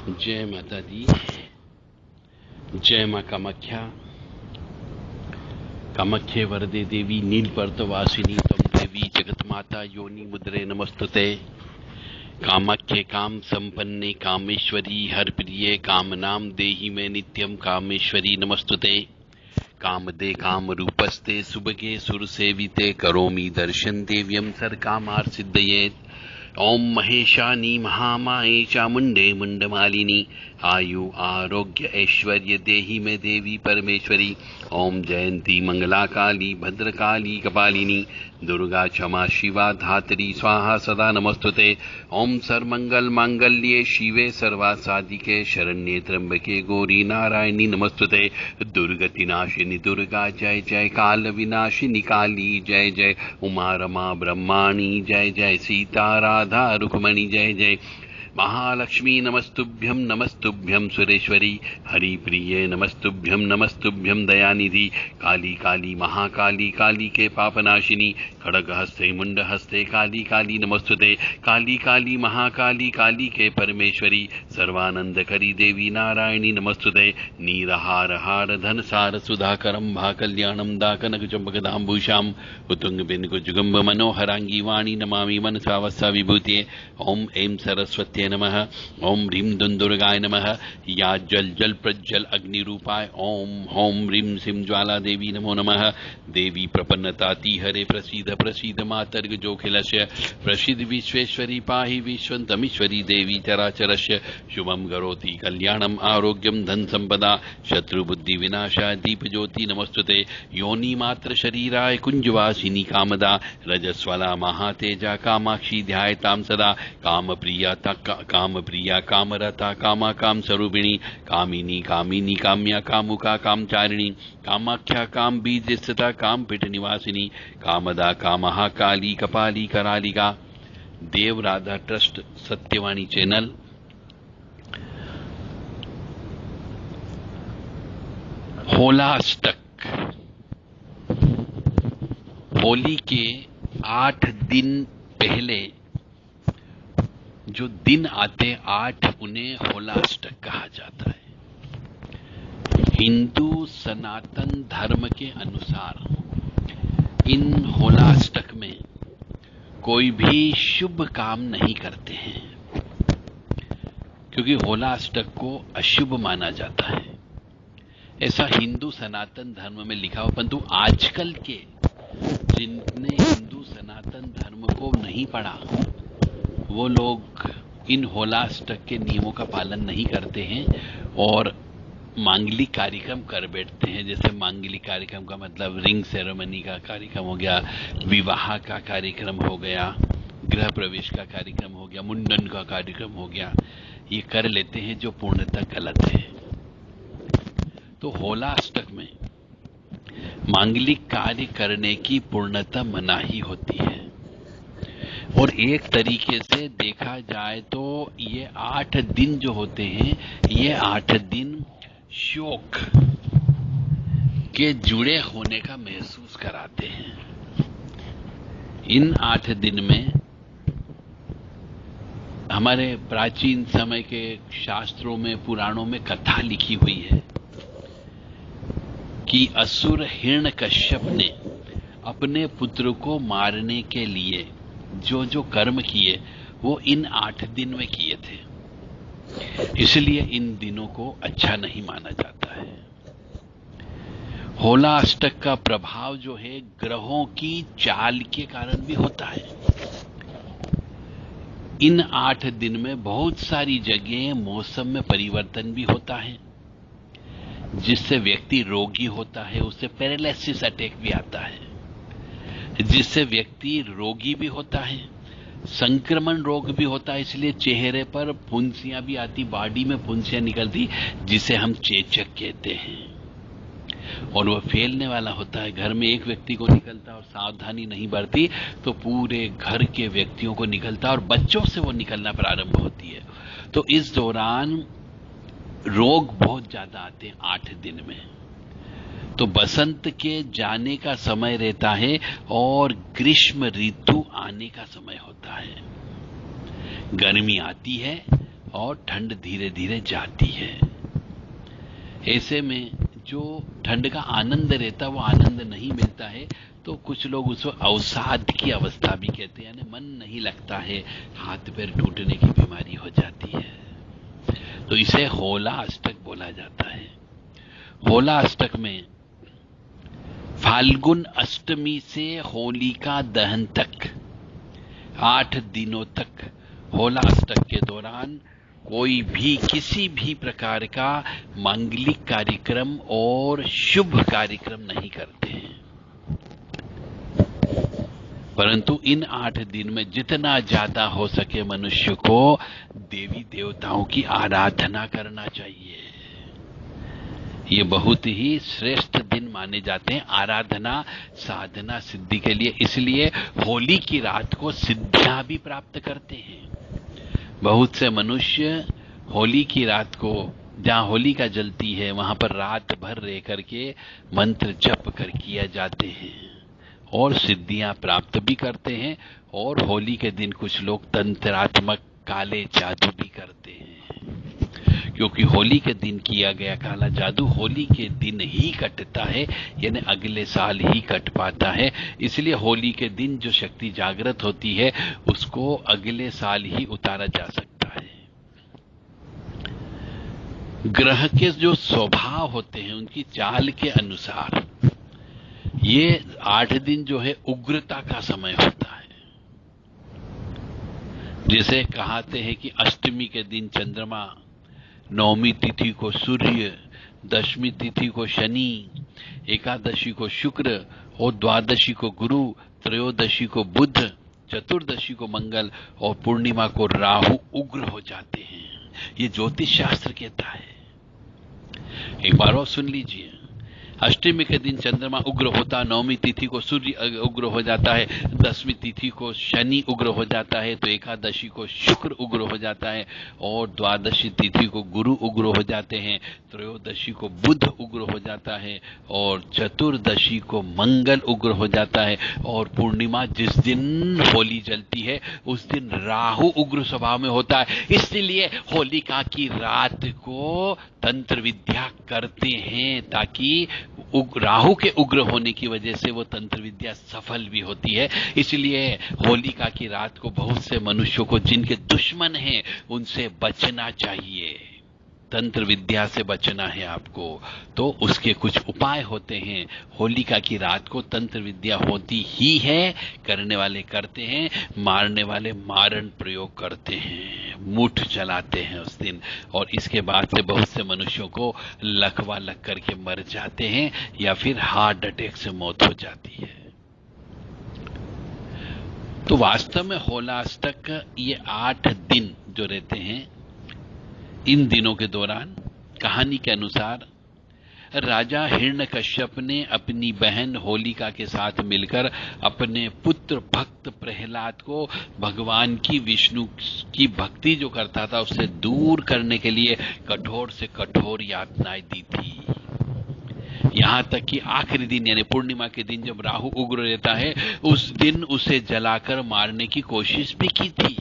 जय माता दी। जय मां कामाख्या। कामाख्ये वरदे देवी नीलपर्वतवासिनी त्वं देवी जगन्माता योनि मुद्रे नमस्तुते। कामाख्ये काम संपन्ने कामेश्वरी हरप्रिये कामनाम देहि मे नित्यं कामेश्वरी नमस्तुते। कामदे काम रूपस्ते सुभगे सुरसेविते करोमि दर्शन देव्यं सर्वकामार्थ ओम महेशानी महामाये चामुंडे मुंडमालिनी आयु आरोग्य ऐश्वर्य देहि में देवी परमेश्वरी। ओम जयंती मंगला काली भद्रकाली कपालिनी दुर्गा क्षमा शिवा धात्री स्वाहा सदा नमस्तुते। ओम सर्वमंगल मांगल्ये शिवे सर्वासाधिके शरण्ये त्र्यंबके गौरी नारायणी नमस्तुते। दुर्गति नाशिनी दुर्गा जय जय। काल विनाशिनी काली जय जय। उमा रमा ब्रह्माणी जय जय। सीता राधा रुक्मणी जय जय। महालक्ष्मी नमस्तुभ्यं सुरेश्वरी हरिप्रिये नमस्तुभ्यं दयानिधि। काली काली महाकाली काली के पापनाशिनी खड़ग हस्ते मुंड हस्ते काली काली नमस्तुते। काली काली महाकाली काली के परमेश्वरी सर्वानंद करी देवी नारायणी नमस्तुते। नीरहार हार धन सार सुधाकरम भा कल्याणम दाकनक चंपकदाम्बुषाम उतुंग बिंदु जुगम्ब मनोहरांगी वाणी नमामि मनसा वस्सा विभूते। ओम ऐं सरस्वती नमः। ओम ह्रीं दुंदुर्गाय नमः। या जल जल प्रज्वल अग्नि रूपाय ओम होम ह्रीं सिं ज्वाला देवी नमो नमः। देवी प्रपन्नताति हरे प्रसीद प्रसीद मातर्ग जोखिलस्य प्रसीद विश्वेश्वरी पाहि विश्वन्तमीश्वरी देवी चराचरस्य शुभं करोति कल्याणम आरोग्यम धन संपदा शत्रुबुद्धि विनाशाय दीप ज्योति नमस्तुते। योनि मात्र शरीराय कुंजवासिनी कामदा रजस्वला महातेजा कामाक्षी ध्यायतां सदा। काम प्रिया कामरता कामा काम स्वरूपिणी कामिनी कामिनी काम्या कामुका कामचारिणी कामाख्या काम बीज स्थिता काम पीठ निवासिनी कामदा कामहा काली कपाली करालिका। देव राधा ट्रस्ट सत्यवाणी चैनल होलाष्टक होली के 8 दिन पहले जो दिन आते 8 उन्हें होलाष्टक कहा जाता है। हिंदू सनातन धर्म के अनुसार इन होलाष्टक में कोई भी शुभ काम नहीं करते हैं, क्योंकि होलाष्टक को अशुभ माना जाता है। ऐसा हिंदू सनातन धर्म में लिखा हो, परंतु आजकल के जिनने हिंदू सनातन धर्म को नहीं पढ़ा वो लोग इन होलाष्टक के नियमों का पालन नहीं करते हैं और मांगलिक कार्यक्रम कर बैठते हैं। जैसे मांगलिक कार्यक्रम का मतलब रिंग सेरेमनी का कार्यक्रम हो गया, विवाह का कार्यक्रम हो गया, गृह प्रवेश का कार्यक्रम हो गया, मुंडन का कार्यक्रम हो गया, ये कर लेते हैं जो पूर्णतः गलत है। तो होलाष्टक में मांगलिक कार्य करने की पूर्णतः मनाही होती है। और एक तरीके से देखा जाए तो ये 8 दिन जो होते हैं, ये 8 दिन शोक के जुड़े होने का महसूस कराते हैं। इन 8 दिन में हमारे प्राचीन समय के शास्त्रों में पुराणों में कथा लिखी हुई है कि असुर हिरण्यकश्यप ने अपने पुत्र को मारने के लिए जो जो कर्म किए वो इन 8 दिन में किए थे, इसलिए इन दिनों को अच्छा नहीं माना जाता है। होलाष्टक का प्रभाव जो है ग्रहों की चाल के कारण भी होता है। इन 8 दिन में बहुत सारी जगह मौसम में परिवर्तन भी होता है, जिससे व्यक्ति रोगी होता है, उससे पैरालिसिस अटैक भी आता है, जिससे व्यक्ति रोगी भी होता है, संक्रमण रोग भी होता है, इसलिए चेहरे पर फुंसियां भी आती, बॉडी में फुंसियां निकलती, जिसे हम चेचक कहते हैं। और वह फैलने वाला होता है। घर में एक व्यक्ति को निकलता और सावधानी नहीं बरती तो पूरे घर के व्यक्तियों को निकलता और बच्चों से वो निकलना प्रारंभ होती है। तो इस दौरान रोग बहुत ज्यादा आते हैं 8 दिन में। तो बसंत के जाने का समय रहता है और ग्रीष्म ऋतु आने का समय होता है। गर्मी आती है और ठंड धीरे धीरे जाती है। ऐसे में जो ठंड का आनंद रहता है वो आनंद नहीं मिलता है, तो कुछ लोग उसको अवसाद की अवस्था भी कहते हैं, यानी मन नहीं लगता है, हाथ पैर टूटने की बीमारी हो जाती है। तो इसे होला अष्टक बोला जाता है। होला अष्टक में फाल्गुन अष्टमी से होलिका दहन तक 8 दिनों तक होला अष्टक के दौरान कोई भी किसी भी प्रकार का मांगलिक कार्यक्रम और शुभ कार्यक्रम नहीं करते हैं, परंतु इन 8 दिन में जितना ज्यादा हो सके मनुष्य को देवी देवताओं की आराधना करना चाहिए। ये बहुत ही श्रेष्ठ दिन माने जाते हैं आराधना साधना सिद्धि के लिए। इसलिए होली की रात को सिद्धियां भी प्राप्त करते हैं। बहुत से मनुष्य होली की रात को, जहां होलिका जलती है वहां पर रात भर रह करके मंत्र जप कर किया जाते हैं और सिद्धियां प्राप्त भी करते हैं। और होली के दिन कुछ लोग तंत्रात्मक काले जादू भी करते हैं, क्योंकि होली के दिन किया गया काला जादू होली के दिन ही कटता है, यानी अगले साल ही कट पाता है। इसलिए होली के दिन जो शक्ति जागृत होती है उसको अगले साल ही उतारा जा सकता है। ग्रह के जो स्वभाव होते हैं उनकी चाल के अनुसार ये 8 दिन जो है उग्रता का समय होता है। जैसे कहते हैं कि अष्टमी के दिन चंद्रमा, नवमी तिथि को सूर्य, दशमी तिथि को शनि, एकादशी को शुक्र और द्वादशी को गुरु, त्रयोदशी को बुध, चतुर्दशी को मंगल और पूर्णिमा को राहु उग्र हो जाते हैं। ये ज्योतिष शास्त्र कहता है। एक बार और सुन लीजिए। अष्टमी के दिन चंद्रमा उग्र होता, नवमी तिथि को सूर्य उग्र हो जाता है, दसवीं तिथि को शनि उग्र हो जाता है, तो एकादशी को शुक्र उग्र हो जाता है और द्वादशी तिथि को गुरु उग्र हो जाते हैं, त्रयोदशी को बुध उग्र हो जाता है और चतुर्दशी को मंगल उग्र हो जाता है और पूर्णिमा जिस दिन होली जलती है उस दिन राहु उग्र स्वभाव में होता है। इसलिए होलिका की रात को तंत्र विद्या करते हैं ताकि राहु के उग्र होने की वजह से वो तंत्र विद्या सफल भी होती है। इसलिए होलिका की रात को बहुत से मनुष्यों को जिनके दुश्मन हैं उनसे बचना चाहिए, तंत्र विद्या से बचना है आपको, तो उसके कुछ उपाय होते हैं। होलिका की रात को तंत्र विद्या होती ही है, करने वाले करते हैं, मारने वाले मारण प्रयोग करते हैं, मुठ चलाते हैं उस दिन, और इसके बाद से बहुत से मनुष्यों को लकवा लग करके मर जाते हैं या फिर हार्ट अटैक से मौत हो जाती है। तो वास्तव में होलाष्टक ये 8 दिन जो रहते हैं, इन दिनों के दौरान कहानी के अनुसार राजा हिरण्यकश्यप ने अपनी बहन होलिका के साथ मिलकर अपने पुत्र भक्त प्रहलाद को भगवान की विष्णु की भक्ति जो करता था उससे दूर करने के लिए कठोर से कठोर यातनाएं दी थी। यहां तक कि आखिरी दिन यानी पूर्णिमा के दिन जब राहु उग्र रहता है उस दिन उसे जलाकर मारने की कोशिश भी की थी।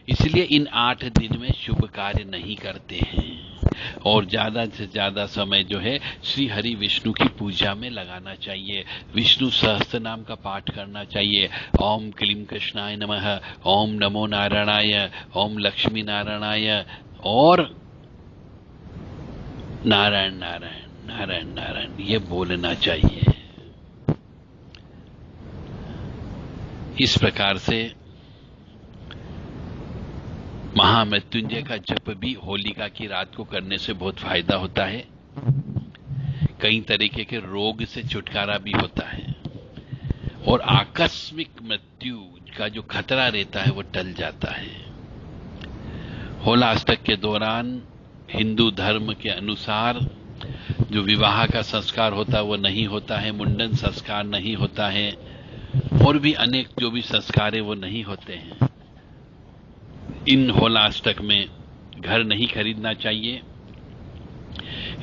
इसलिए इन 8 दिन में शुभ कार्य नहीं करते हैं और ज्यादा से ज्यादा समय जो है श्री हरि विष्णु की पूजा में लगाना चाहिए, विष्णु सहस्त्र नाम का पाठ करना चाहिए। ओम क्लीं कृष्णाय नमः, ओम नमो नारायणाय, ओम लक्ष्मी नारायणाय और नारायण नारायण नारायण नारायण ये बोलना चाहिए। इस प्रकार से महामृत्युंजय का जप भी होलिका की रात को करने से बहुत फायदा होता है। कई तरीके के रोग से छुटकारा भी होता है और आकस्मिक मृत्यु का जो खतरा रहता है वो टल जाता है। होलाष्टक के दौरान हिंदू धर्म के अनुसार जो विवाह का संस्कार होता है वो नहीं होता है, मुंडन संस्कार नहीं होता है और भी अनेक जो भी संस्कार है वो नहीं होते हैं। इन होलाष्टक में घर नहीं खरीदना चाहिए,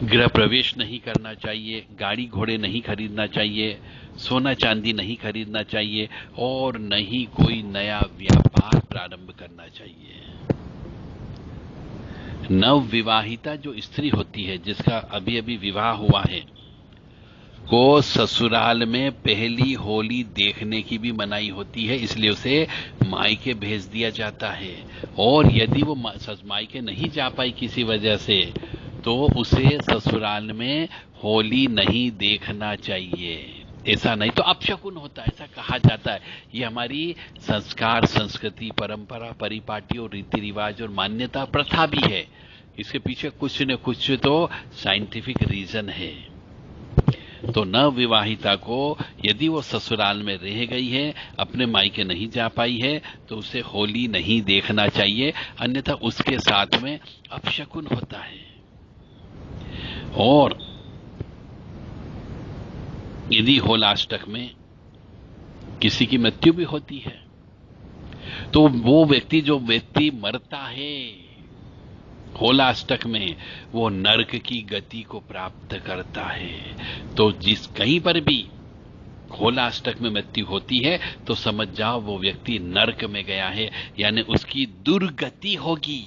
गृह प्रवेश नहीं करना चाहिए, गाड़ी घोड़े नहीं खरीदना चाहिए, सोना चांदी नहीं खरीदना चाहिए और नहीं कोई नया व्यापार प्रारंभ करना चाहिए। नव विवाहिता जो स्त्री होती है, जिसका अभी अभी विवाह हुआ है, को ससुराल में पहली होली देखने की भी मनाही होती है, इसलिए उसे मायके भेज दिया जाता है। और यदि वो मायके नहीं जा पाई किसी वजह से, तो उसे ससुराल में होली नहीं देखना चाहिए। ऐसा नहीं तो अपशकुन होता है, ऐसा कहा जाता है। ये हमारी संस्कार, संस्कृति, परंपरा, परिपाटी और रीति रिवाज और मान्यता, प्रथा भी है। इसके पीछे कुछ न कुछ तो साइंटिफिक रीजन है। तो नवविवाहिता को यदि वो ससुराल में रह गई है, अपने मायके नहीं जा पाई है, तो उसे होली नहीं देखना चाहिए, अन्यथा उसके साथ में अपशकुन होता है। और यदि होलाष्टक में किसी की मृत्यु भी होती है, तो वो व्यक्ति मरता है होलाष्टक में, वो नरक की गति को प्राप्त करता है। तो जिस कहीं पर भी होलाष्टक में मृत्यु होती है, तो समझ जाओ वो व्यक्ति नरक में गया है, यानी उसकी दुर्गति होगी।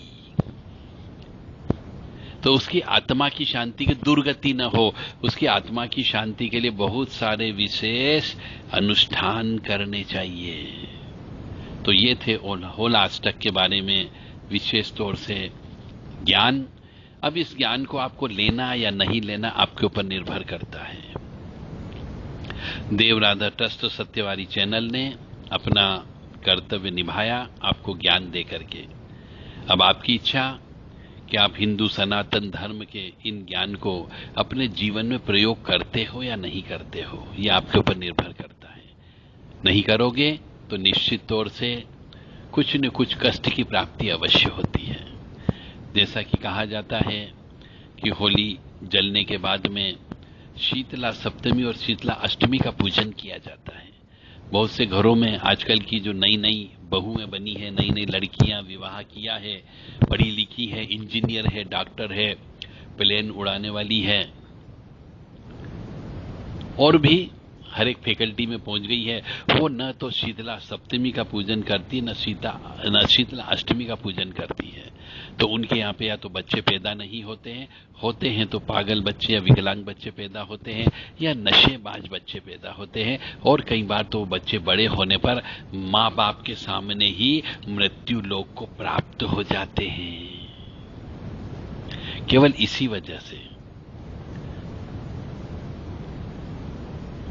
तो उसकी आत्मा की शांति की दुर्गति न हो, उसकी आत्मा की शांति के लिए बहुत सारे विशेष अनुष्ठान करने चाहिए। तो ये थे होलाष्टक के बारे में विशेष तौर से ज्ञान। अब इस ज्ञान को आपको लेना या नहीं लेना आपके ऊपर निर्भर करता है। देव राधा ट्रस्ट सत्यवादी चैनल ने अपना कर्तव्य निभाया आपको ज्ञान दे करके। अब आपकी इच्छा कि आप हिंदू सनातन धर्म के इन ज्ञान को अपने जीवन में प्रयोग करते हो या नहीं करते हो, यह आपके ऊपर निर्भर करता है। नहीं करोगे तो निश्चित तौर से कुछ न कुछ कष्ट की प्राप्ति अवश्य होती है। जैसा कि कहा जाता है कि होली जलने के बाद में शीतला सप्तमी और शीतला अष्टमी का पूजन किया जाता है। बहुत से घरों में आजकल की जो नई नई बहुएं बनी है, नई नई लड़कियां विवाह किया है, पढ़ी लिखी है, इंजीनियर है, डॉक्टर है, प्लेन उड़ाने वाली है, और भी हर एक फैकल्टी में पहुंच गई है, वो न तो शीतला सप्तमी का पूजन करती, न शीतला अष्टमी का पूजन करती है। तो उनके यहाँ पे या तो बच्चे पैदा नहीं होते हैं तो पागल बच्चे या विकलांग बच्चे पैदा होते हैं, या नशेबाज बच्चे पैदा होते हैं, और कई बार तो बच्चे बड़े होने पर माँ बाप के सामने ही मृत्यु लोक को प्राप्त हो जाते हैं। केवल इसी वजह से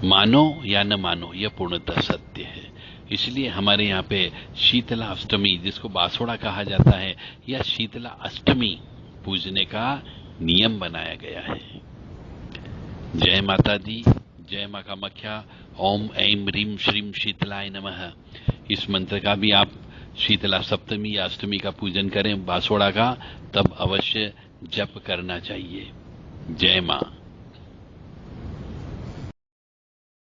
मानो या न मानो यह पूर्णतः सत्य है। इसलिए हमारे यहाँ पे शीतला अष्टमी, जिसको बासोड़ा कहा जाता है, या शीतला अष्टमी पूजने का नियम बनाया गया है। जय माता दी, जय मां कामाख्या। ओम ऐं ह्रीं श्रीं शीतलाय नमः। इस मंत्र का भी आप शीतला सप्तमी या अष्टमी का पूजन करें बासोड़ा का, तब अवश्य जप करना चाहिए। जय मां।